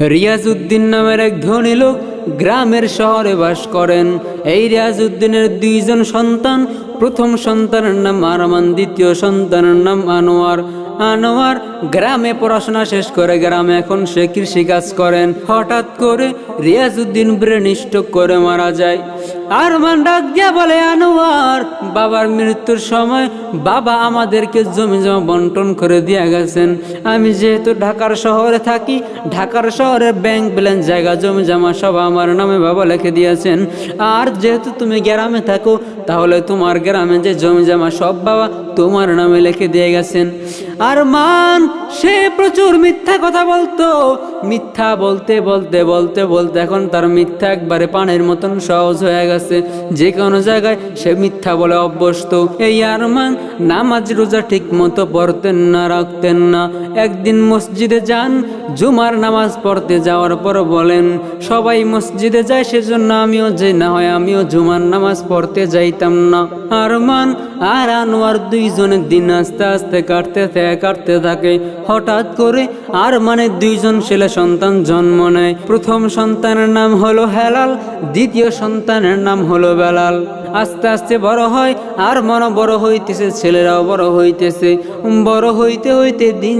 রিয়াজউদ্দিন নামের এক ধনী লোক গ্রামের শহরে বাস করেন। এই রিয়াজউদ্দিনের দুইজন সন্তান। প্রথম সন্তানের নাম আরমান, দ্বিতীয় সন্তানের নাম আনোয়ার। আনোয়ার গ্রামে পড়াশোনা শেষ করে গ্রামে এখন সে কৃষিকাজ করেন। হঠাৎ করে রিয়াজউদ্দিন ব্রেন স্ট্রোক করে মারা যায়। আরমান ডাক দিয়া বলে, আনোয়ার, বাবার মৃত্যুর সময় বাবা আমাদেরকে জমি জমা বন্টন করে দিয়ে গেছেন। আমি যেহেতু ঢাকার শহরে থাকি, ঢাকার শহরে ব্যাংক ব্যালেন্স, জায়গা, জমি জমা সব আমার নামে বাবা লিখে দিয়েছেন। আর যেহেতু তুমি গ্রামে থাকো, তাহলে তোমার গ্রামে যে জমি জমা সব বাবা তোমার নামে লিখে দিয়ে গেছেন। আরমান সে প্রচুর মিথ্যা কথা বলতো। মিথ্যা বলতে বলতে বলতে বলতে এখন তার মিথ্যা একবারে পানির মতন সহজ হয়ে গেছে। যে কোনো জায়গায় সে মিথ্যা বলে অভ্যস্ত। এই আরমান নামাজ রোজা ঠিক মতো পড়তেন না, রাখতেন না। একদিন মসজিদে যান, জুমার নামাজ পড়তে যাওয়ার পর বলেন, সবাই মসজিদে যায় সেজন্য আমিও যে, না হয় আমিও জুমার নামাজ পড়তে যাইতাম না। আরমান আর আনোয়ার দুইজনের দিন আস্তে আস্তে কাটতে থাকে। হঠাৎ করে আরমানের দুইজন ছেলে সন্তান জন্ম নেয়। প্রথম সন্তানের নাম হলো হেলাল, দ্বিতীয় সন্তানের নাম হলো বেলাল। আস্তে আস্তে বড় হয়, আরমান বড় হইতেছে, ছেলেরাও বড় হইতেছে। বড় হইতে হইতে দিন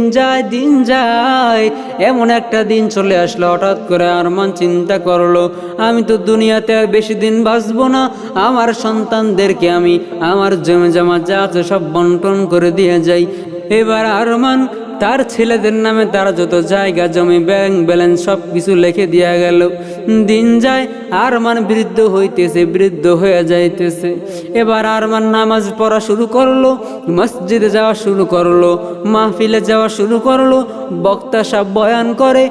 যায়। এমন একটা দিন চলে আসলো, হঠাৎ করে আরমান চিন্তা করলো, আমি তো দুনিয়াতে আর বেশি দিন বাঁচবো না। আমার সন্তানদেরকে আমি আমার জমি জমা যা আছে সব বন্টন করে দিয়ে যাই। এবার আরমান তার ছেলেদের নামে তারা যত জায়গা, জমি, ব্যাংক ব্যালেন্স সব কিছু লিখে দিয়া গেল। দিন যায়, আরমান বৃদ্ধ হইতেছে, বৃদ্ধ হয়ে যাইতেছে। এবার আরমান নামাজ পড়া শুরু করলো, মসজিদে যাওয়া শুরু করলো, মাহফিলে যাওয়া শুরু করলো। বক্তা সব বয়ান করে।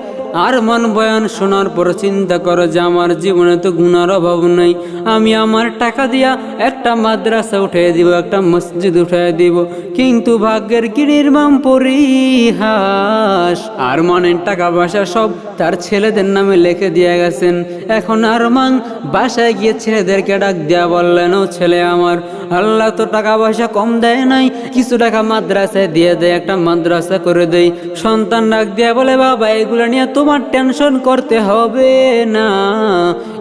আরমান বয়ান শোনার পর চিন্তা করে যে আমার জীবনে তো গুনার অভাব নেই, আমি আমার টাকা দিয়া একটা মাদ্রাসা উঠিয়ে দিব, একটা মসজিদ উঠিয়ে দিব। কিন্তু ভাগ্যের কি নির্মম পরিহাস, আরমানের টাকা পয়সা সব তার ছেলেদের নামে লিখে দিয়ে গেছেন। এখন আরমান বাসায় গিয়ে ছেলেদেরকে ডাক দিয়া বললেন, ও ছেলে আমার, আল্লাহ তো টাকা পয়সা কম দেয় নাই, কিছু টাকা মাদ্রাসায় দিয়ে দেয়, একটা মাদ্রাসা করে দেই। সন্তান ডাক দিয়া বলে, বাবা এগুলো নিয়ে তোমার টেনশন করতে হবে না,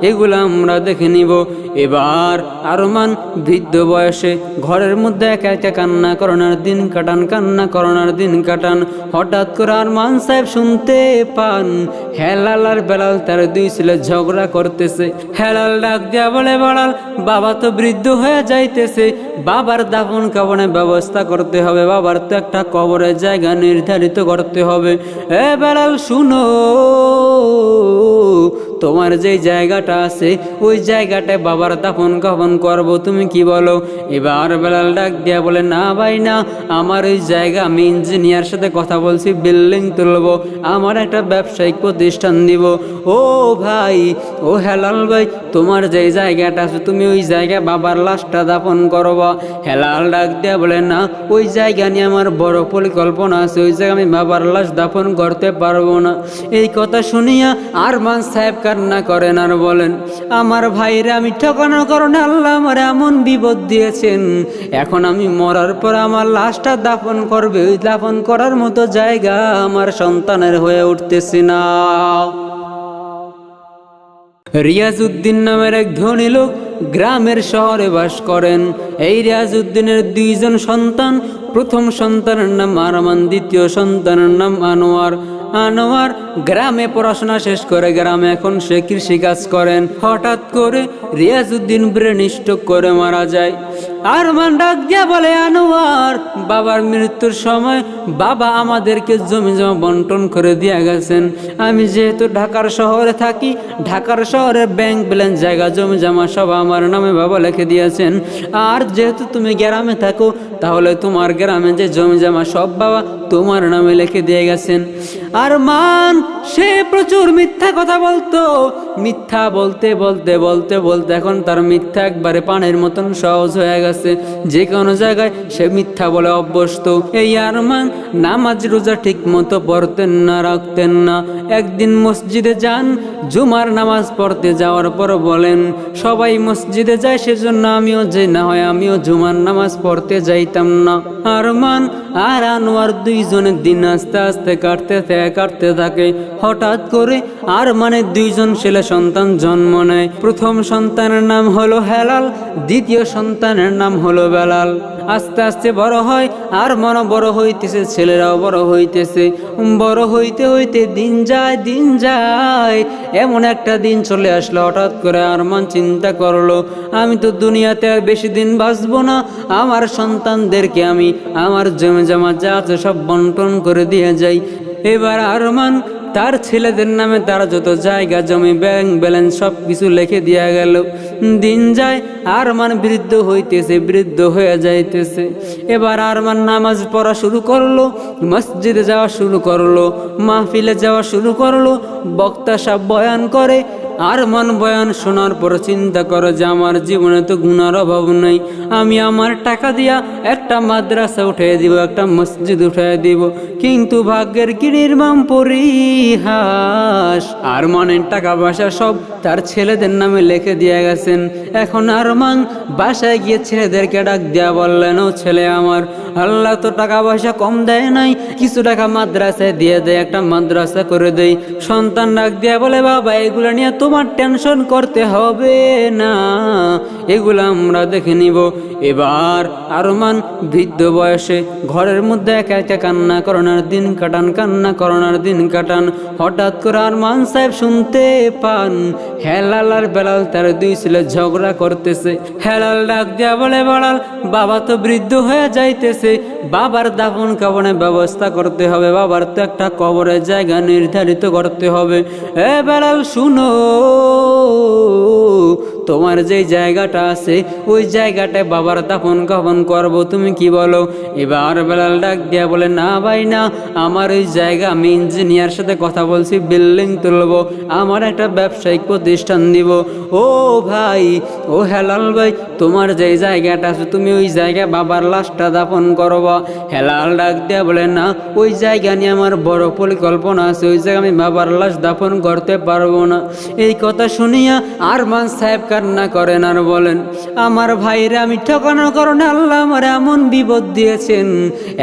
এগুলো আমরা দেখে নিব। এবার আরমান বৃদ্ধ বয়সে ঘরের মধ্যে একা একা কান্না করোনার দিন কাটান। হঠাৎ করে আরমান সাহেব শুনতে পান হেলাল আর বেলাল তার দুই ছেলে ঝগড়া করতেছে। হেলাল ডাক দিয়া বলে, বেলাল, বাবা তো বৃদ্ধ হয়ে যাইতেছে, বাবার দাফন কাফনের ব্যবস্থা করতে হবে, বাবার তো একটা কবরের জায়গা নির্ধারিত করতে হবে। এ বেলাল শুনো, তোমার যে জায়গাটা আছে ওই জায়গাটায় বাবার দাফন কাফন করবো, তুমি কি বলো? এবার বেলাল ডাক দিয়া বলে, না ভাই না, আমার ওই জায়গা, আমি ইঞ্জিনিয়ার সাথে কথা বলছি, বিল্ডিং তুলবো, আমার একটা ব্যবসায়িক প্রতিষ্ঠান দিব। ও ভাই, ও হেলাল ভাই, তোমার যে জায়গাটা আছে তুমি ওই জায়গায় বাবার লাশটা দাফন করবা। হেলাল ডাক দিয়া বলে, না, ওই জায়গা নিয়ে আমার বড় পরিকল্পনা আছে, ওই জায়গায় আমি বাবার লাশ দাফন করতে পারবো না। এই কথা শুনিয়া আরমান সাহেব কান্না করেন আর বলেন, আমার ভাইরে আমি ঠকানোর কারণে আল্লাহ আমার এমন বিপদ দিয়েছেন, এখন আমি মরার পর আমার লাশটা দাফন করবে, ওই দাফন করার মতো জায়গা আমার সন্তানের হয়ে উঠতেছে না। রিয়াজউদ্দিন নামের এক ধনী লোক গ্রামের শহরে বাস করেন। এই রিয়াজউদ্দিনের দুইজন সন্তান। প্রথম সন্তানের নাম আরমান, দ্বিতীয় সন্তানের নাম আনোয়ার। আনোয়ার গ্রামে পড়াশোনা শেষ করে গ্রামে এখন সে কৃষিকাজ করেন। হঠাৎ করে রিয়াজউদ্দিন ব্রেন স্ট্রোক করে মারা যায়। আরমান ডাক দিয়া বলে, আনোয়ার, বাবার মৃত্যুর সময় বাবা আমাদেরকে জমি জমা বন্টন করে দিয়ে গেছেন। আমি যেহেতু ঢাকার শহরে থাকি, ঢাকার শহরে ব্যাংক ব্যালেন্স, জায়গা, জমি জমা সব আমার নামে বাবা লিখে দিয়েছেন। আর যেহেতু তুমি গ্রামে থাকো, তাহলে তোমার গ্রামে যে জমি জমা সব বাবা তোমার নামে লিখে দিয়ে গেছেন। আরমান সে প্রচুর মিথ্যা কথা বলতো। মিথ্যা বলতে বলতে বলতে বলতে এখন তার মিথ্যা একবারে পানির মতন সহজ হয়ে গেছে। যে কোনো জায়গায় সে মিথ্যা বলে অভ্যস্ত। এই আরমান নামাজ রোজা ঠিক মতো পড়তেন না, রাখতেন না। একদিন মসজিদে যান, জুমার নামাজ পড়তে যাওয়ার পর বলেন, সবাই মসজিদে যায় সেজন্য আমিও যে, না হয় আমিও জুমার নামাজ পড়তে যাইতাম না। আরমান আর আনোয়ার দুইজনের দিন আস্তে আস্তে কাটতে থাকে। হঠাৎ করে আরমানের দুইজন ছেলে সন্তান জন্ম নেয়। প্রথম সন্তানের নাম হলো হেলাল, দ্বিতীয় সন্তানের নাম হলো বেলাল। আস্তে আস্তে বড় হয়, আরমানও বড় হইতেছে, ছেলেরাও বড় হইতেছে। বড় হইতে হইতে দিন যায়। এমন একটা দিন চলে আসলো, হঠাৎ করে আরমান চিন্তা করলো, আমি তো দুনিয়াতে আর বেশি দিন বাঁচবো না, আমার সন্তানদেরকে আমি আমার জমি জমা যা আছে সব বন্টন করে দিয়ে যাই। এবার আরমান তার ছেলেদের নামে তার যত জায়গা জমি ব্যাংক ব্যালেন্স সব কিছু লিখে দেওয়া গেল। দিন যায়, আরমান বৃদ্ধ হয়ে যাইতেছে। এবার আরমান নামাজ পড়া শুরু করলো, মসজিদে যাওয়া শুরু করলো, মাহফিলে যাওয়া শুরু করলো। বক্তা সব বয়ান করে। আরমান বয়ান শোনার পর চিন্তা করে যে আমার জীবনে তো গুনার অভাব নেই, আমি আমার টাকা দিয়া একটা মাদ্রাসা উঠিয়ে দিব, একটা মসজিদ উঠিয়ে দিব। কিন্তু ভাগ্যের কি নির্মম পরিহাস, আরমানের টাকা পয়সা সব তার ছেলেদের নামে লিখে দিয়ে গেছেন। এখন আরমান বাসায় গিয়ে ছেলেদেরকে ডাক দিয়া বললেন, ও ছেলে আমার, আল্লাহ তো টাকা পয়সা কম দেয় নাই, কিছু টাকা মাদ্রাসায় দিয়ে দেয়, একটা মাদ্রাসা করে দেই। সন্তান ডাক দিয়া বলে, বাবা এগুলো নিয়ে তোমার টেনশন করতে হবে না, এগুলো আমরা দেখে নিব। এবার আরমান বৃদ্ধ বয়সে ঘরের মধ্যে একা একা কান্না করানোর দিন কাটান। হঠাৎ করে আরমান সাহেব শুনতে পান হেলাল আর বেলাল তার দুই ছেলে ঝগড়া করতেছে। হেলাল ডাক দিয়া বলে, বেলাল বাবা তো বৃদ্ধ হয়ে যাইতেছে, বাবার দাফন কাফনের ব্যবস্থা করতে হবে, বাবার তো একটা কবরের জায়গা নির্ধারিত করতে হবে। এ বেলাল শুনো, তোমার যে জায়গাটা আছে ওই জায়গাটায় বাবার দাফন কাফন করবো, তুমি কি বলো? এবার বেলাল ডাক দিয়া বলে, না ভাই না, আমার ওই জায়গা, আমি ইঞ্জিনিয়ার সাথে কথা বলছি, বিল্ডিং তুলবো, আমার একটা ব্যবসায়িক প্রতিষ্ঠান দিব। ও ভাই, ও হেলাল ভাই, তোমার যে জায়গাটা আছে তুমি ওই জায়গায় বাবার লাশটা দাফন করবা। হেলাল ডাক দিয়া বলে, না, ওই জায়গা নিয়ে আমার বড় পরিকল্পনা আছে, ওই জায়গায় আমি বাবার লাশ দাফন করতে পারবো না। এই কথা শুনিয়া আরমান সাহেব কান্না করেন আর বলেন, আমার ভাইরা আমি ঠকানোর কারণে আল্লাহ আমার এমন বিপদ দিয়েছেন,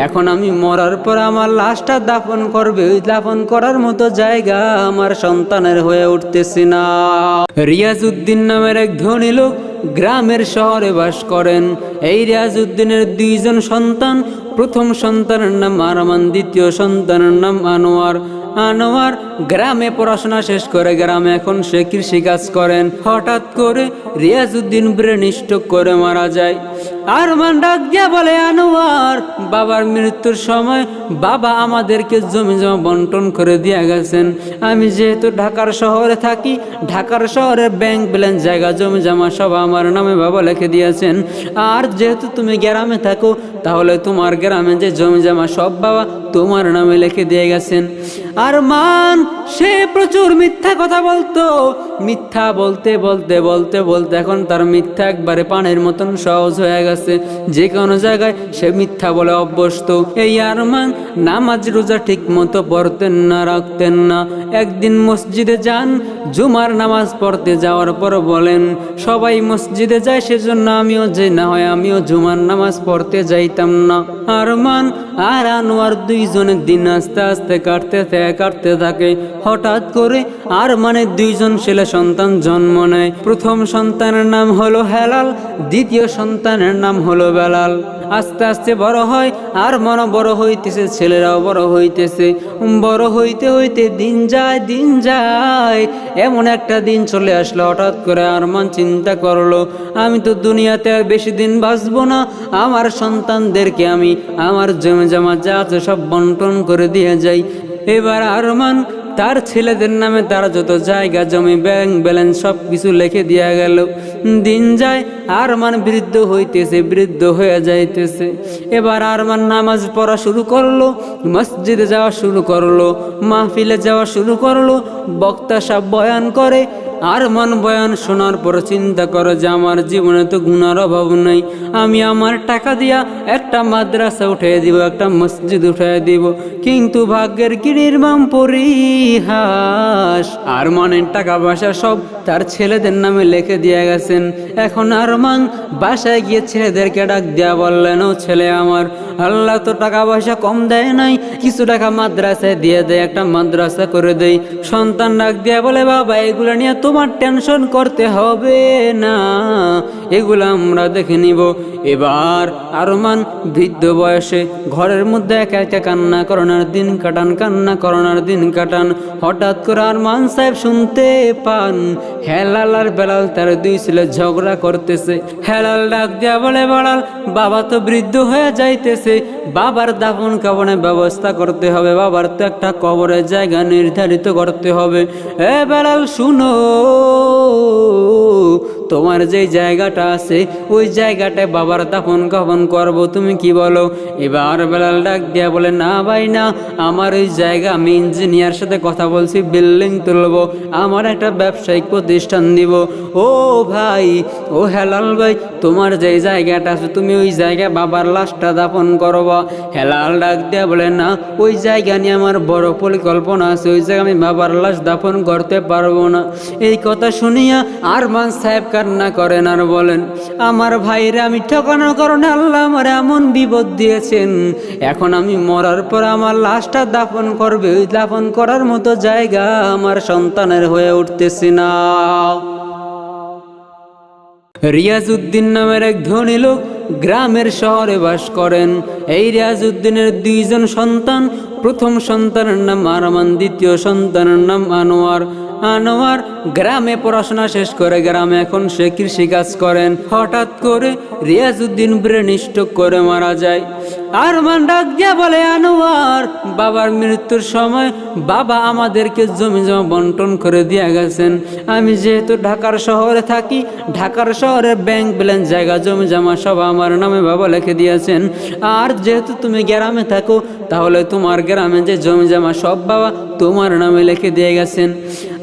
এখন আমি মরার পর আমার লাশটা দাফন করবে, ওই দাফন করার মতো জায়গা আমার সন্তানের হয়ে উঠতেছে না। রিয়াজউদ্দিন নামের এক ধনী লোক গ্রামের শহরে বাস করেন। এই রিয়াজউদ্দিনের দুইজন সন্তান, প্রথম সন্তানের নাম আরমান, দ্বিতীয় সন্তানের নাম আনোয়ার। আনোয়ার গ্রামে পড়াশোনা শেষ করে গ্রামে এখন সে কৃষিকাজ করেন। হঠাৎ করে রিয়াজউদ্দিন ব্রেন স্ট্রোক করে মারা যায়। আরমান ডাক দিয়া বলে, আনোয়ার, বাবার মৃত্যুর সময় বাবা আমাদেরকে জমি জমা বন্টন করে দিয়ে গেছেন। আমি যেহেতু ঢাকার শহরে থাকি, ঢাকার শহরের ব্যাংক ব্যালেন্স জায়গা জমি জমা সব আমার নামে বাবা লিখে দিয়েছেন। আর যেহেতু তুমি গ্রামে থাকো, তাহলে তোমার গ্রামে যে জমি জমা সব বাবা তোমার নামে লিখে দিয়ে গেছেন। আরমান সে প্রচুর মিথ্যা কথা বলতো, মিথ্যা বলতে এখন তার মিথ্যা একবারে পানির মতন সহজ হয়ে গেছে, যে কোনো জায়গায় সে মিথ্যা বলে অভ্যস্ত। এই আরমান নামাজ রোজা ঠিক মতো পড়তেন না, রাখতেন না। একদিন মসজিদে যান, জুমার নামাজ পড়তে যাওয়ার পর বলেন, সবাই মসজিদে যায় সেজন্য আমিও যে, না হয় আমিও জুমার নামাজ পড়তে যাইতাম না। আরমান আর আনোয়ার দুইজনের দিন আস্তে আস্তে কাটতে থাকে। হঠাৎ করে আরমানের দুইজন ছেলে সন্তান জন্ম নেয়। প্রথম সন্তানের নাম হলো হেলাল, দ্বিতীয় সন্তানের নাম হলো বেলাল। আস্তে আস্তে বড় হয়, আরমানও বড় হইতেছে, ছেলেরাও বড় হইতেছে। বড় হইতে হইতে দিন যায়। এমন একটা দিন চলে আসলো, হঠাৎ করে আরমান চিন্তা করলো, আমি তো দুনিয়াতে আর বেশি দিন বাঁচবো না, আমার সন্তানদেরকে আমি আমার জমি জমা যা আছে সব বন্টন করে দিয়ে যাই। এবার আরমান তার ছেলেদের নামে তার যত জায়গা জমি ব্যাংক ব্যালেন্স সব কিছু লিখে দেওয়া গেল। দিন যায়, আরমান বৃদ্ধ হয়ে যাইতেছে। এবার আরমান নামাজ পড়া শুরু করলো, মসজিদে যাওয়া শুরু করলো, মাহফিলে যাওয়া শুরু করলো। বক্তা সব বয়ান করে। আরমান বয়ান শোনার পর চিন্তা করে যে আমার জীবনে তো গুনার অভাব নেই, আমি আমার টাকা দিয়া একটা মাদ্রাসা উঠিয়ে দিব, একটা মসজিদ উঠিয়ে দিব। কিন্তু ভাগ্যের কি নির্মম পরিহাস, আরমানের টাকা পয়সা সব তার ছেলেদের নামে লিখে দিয়ে গেছেন। এখন আরমান বাসায় গিয়ে ছেলেদেরকে ডাক দেয়া বললেন, ও ছেলে আমার, আল্লাহ তো টাকা পয়সা কম দেয় নাই, কিছু টাকা মাদ্রাসায় দিয়ে দেয়, একটা মাদ্রাসা করে দেই। সন্তান ডাক দেয়া বলে, বাবা এগুলো নিয়ে তোমার টেনশন করতে হবে না, এগুলো আমরা দেখে নিব। এবার আরমান বৃদ্ধ বয়সে ঘরের মধ্যে একা একা কান্না করোনার দিন কাটান, কান্না করোনার দিন কাটান। হঠাৎ করে আরমান সাহেব শুনতে পান হেলাল আর বেলাল তার দুই ছেলে ঝগড়া করতেছে। হেলাল ডাক দেয়া বলে, বেলাল বাবা তো বৃদ্ধ হয়ে যাইতেছে, বাবার দাফন কাফনের ব্যবস্থা করতে হবে, বাবার তো একটা কবরের জায়গা নির্ধারিত করতে হবে। এ বেলাল শুনো, তোমার যে জায়গাটা আছে ওই জায়গাটায় বাবার দাফন কাফন করবো, তুমি কি বলো? এবার বেলাল ডাক দিয়া বলে, না ভাই না, আমার ওই জায়গা, আমি ইঞ্জিনিয়ার সাথে কথা বলছি, বিল্ডিং তুলবো, আমার একটা ব্যবসায়িক প্রতিষ্ঠান দিব। ও ভাই, ও হেলাল ভাই, তোমার যে জায়গাটা আছে তুমি ওই জায়গায় বাবার লাশটা দাফন করবা। হেলাল ডাক দিয়া বলে, না, ওই জায়গা নিয়ে আমার বড় পরিকল্পনা আছে, ওই জায়গায় আমি বাবার লাশ দাফন করতে পারবো না। এই কথা শুনিয়া আরমান সাহেব কান্না করেন আর বলেন, আমার ভাইরা আমি ঠকানোর কারণে আল্লাহ আমার এমন বিপদ দিয়েছেন, এখন আমি মরার পর আমার লাশটা দাফন করবে, ওই দাফন করার মতো জায়গা আমার সন্তানের হয়ে উঠতেছে না। রিয়াজউদ্দিন নামের এক ধনী লোক গ্রামের শহরে বাস করেন। এই রিয়াজউদ্দিনের দুইজন সন্তান, প্রথম সন্তানের নাম আরমান, দ্বিতীয় সন্তানের নাম আনোয়ার। আনোয়ার গ্রামে পড়াশোনা শেষ করে গ্রামে এখন সে কৃষিকাজ করেন। হঠাৎ করে রিয়াজউদ্দিন ব্রেন স্ট্রোক করে মারা যায়। আরমান ডাক দিয়া বলে, আনোয়ার, বাবার মৃত্যুর সময় বাবা আমাদেরকে জমি জমা বন্টন করে দিয়ে গেছেন। আমি যেহেতু ঢাকার শহরে থাকি, ঢাকার শহরের ব্যাংক ব্যালেন্স, জায়গা জমি জমা সব আমার নামে বাবা লিখে দিয়েছেন। আর যেহেতু তুমি গ্রামে থাকো, তাহলে তোমার গ্রামে যে জমি জমা সব বাবা তোমার নামে লিখে দিয়ে গেছেন।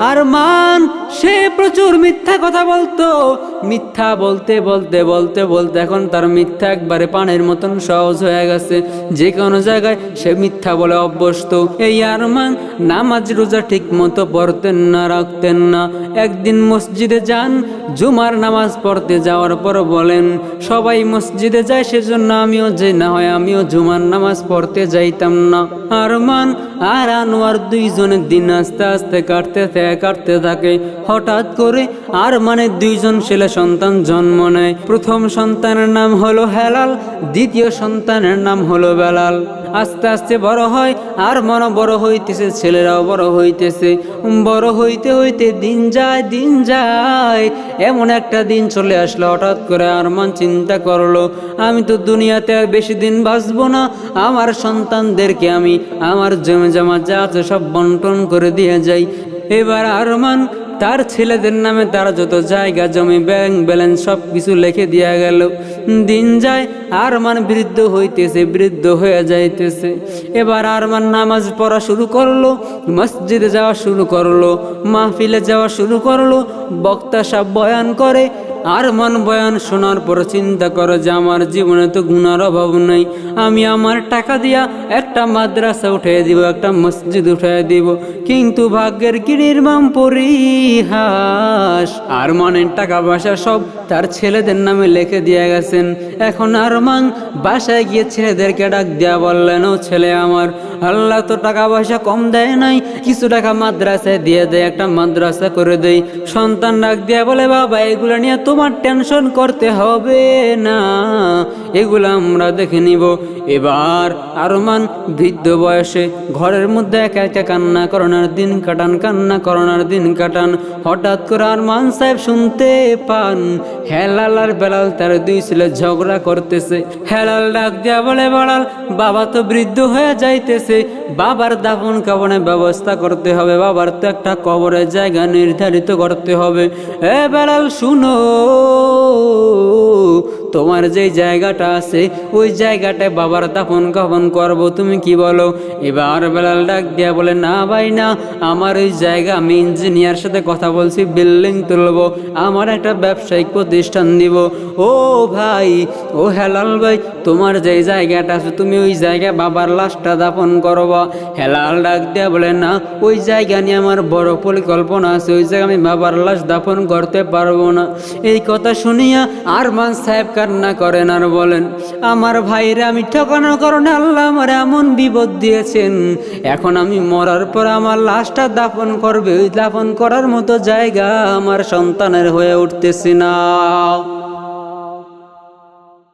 আরমান সে প্রচুর মিথ্যা কথা বলতো, মিথ্যা বলতে বলতে বলতে বলতে এখন তার মিথ্যা একবারে পানির মতন সহজ হয়ে গেছে, যে কোনো জায়গায় সে মিথ্যা বলে অভ্যস্ত। এই আরমান নামাজ রোজা ঠিক মতো পড়তেন না, রাখতেন না। একদিন মসজিদে যান, জুমার নামাজ পড়তে যাওয়ার পর বলেন, সবাই মসজিদে যায় সেজন্য আমিও যে, না হয় আমিও জুমার নামাজ পড়তে যাইতাম না। আরমান আর আনোয়ার দুইজনের দিন আস্তে আস্তে কাটতে থাকে। হঠাৎ করে আরমানের দুইজন ছেলে সন্তান জন্ম নেয়। প্রথম সন্তানের নাম হলো হেলাল, দ্বিতীয় সন্তানের নাম হলো বেলাল। আস্তে আস্তে বড় হয়, আরমানও বড় হইতেছে, ছেলেরাও বড় হইতেছে। বড় হইতে হইতে দিন যায়, এমন একটা দিন চলে আসলো। হঠাৎ করে আরমান চিন্তা করলো, আমি তো দুনিয়াতে আর বেশি দিন বাঁচবো না, আমার সন্তানদেরকে আমি আমার জমি জমা যা আছে সব বন্টন করে দিয়ে যাই। এবার আরমান তার ছেলেদের নামে তার যত জায়গা জমি ব্যাংক ব্যালেন্স সব কিছু লিখে দেওয়া গেল। দিন যায়, আরমান বৃদ্ধ হইতেছে, বৃদ্ধ হয়ে যাইতেছে। এবার আরমান নামাজ পড়া শুরু করলো, মসজিদে যাওয়া শুরু করলো, মাহফিলে যাওয়া শুরু করলো, বক্তা সব বয়ান করে। আরমান বয়ান শোনার পর চিন্তা করে যে আমার জীবনে তো গুনার অভাব নেই, আমি আমার টাকা দিয়া একটা মাদ্রাসা উঠিয়ে দিব, একটা মসজিদ উঠিয়ে দিব। কিন্তু ভাগ্যের কি নির্মম পরিহাস, আরমানের টাকা পয়সা সব তার ছেলেদের নামে লিখে দিয়ে গেছেন। এখন আরমান বাসায় গিয়ে ছেলেদেরকে ডাক দেয়া বললেন, ও ছেলে আমার, আল্লাহ তো টাকা পয়সা কম দেয় নাই, কিছু টাকা মাদ্রাসায় দিয়ে দেয়, একটা মাদ্রাসা করে দেই। সন্তান ডাক দেয়া বলে, বাবা এগুলো নিয়ে তোমার টেনশন করতে হবে না, এগুলো আমরা দেখে নিব। এবার আরমান বৃদ্ধ বয়সে ঘরের মধ্যে একা একা কান্না করোনার দিন কাটান, কান্না করোনার দিন কাটান। হঠাৎ করে আরমান সাহেব শুনতে পান হেলাল আর বেলাল তার দুই ছেলে ঝগড়া করতেছে। হেলাল ডাক দেয়া বলে, বেলাল বাবা তো বৃদ্ধ হয়ে যাইতেছে, বাবার দাফন কাফনের ব্যবস্থা করতে হবে, বাবার তো একটা কবরের জায়গা নির্ধারিত করতে হবে। এ বেলাল শুনো, তোমার যেই জায়গাটা আছে ওই জায়গাটায় বাবার দাফন কাফন করব, তুমি কি বলো? এবার বেলাল ডাক দিয়া বলে, না ভাই না, আমার ওই জায়গা, আমি ইঞ্জিনিয়ার সাথে কথা বলছি, বিল্ডিং তুলবো, আমার একটা ব্যবসায়িক প্রতিষ্ঠান দিব। ও ভাই, ও হেলাল ভাই, তোমার যেই জায়গাটা আছে তুমি ওই জায়গায় বাবার লাশটা দাফন করবা। হেলাল ডাক দিয়া বলে, না, ওই জায়গা নিয়ে আমার বড় পরিকল্পনা আছে, ওই জায়গায় আমি বাবার লাশ দাফন করতে পারবো না। এই কথা শুনিয়া আরমান সাহেব কান্না করেন আর বলেন, আমার ভাইরে আমি ঠকানোর কারণে আল্লাহ আমার এমন বিপদ দিয়েছেন, এখন আমি মরার পর আমার লাশটা দাফন করবে, ওই দাফন করার মতো জায়গা আমার সন্তানের হয়ে উঠতেছে না।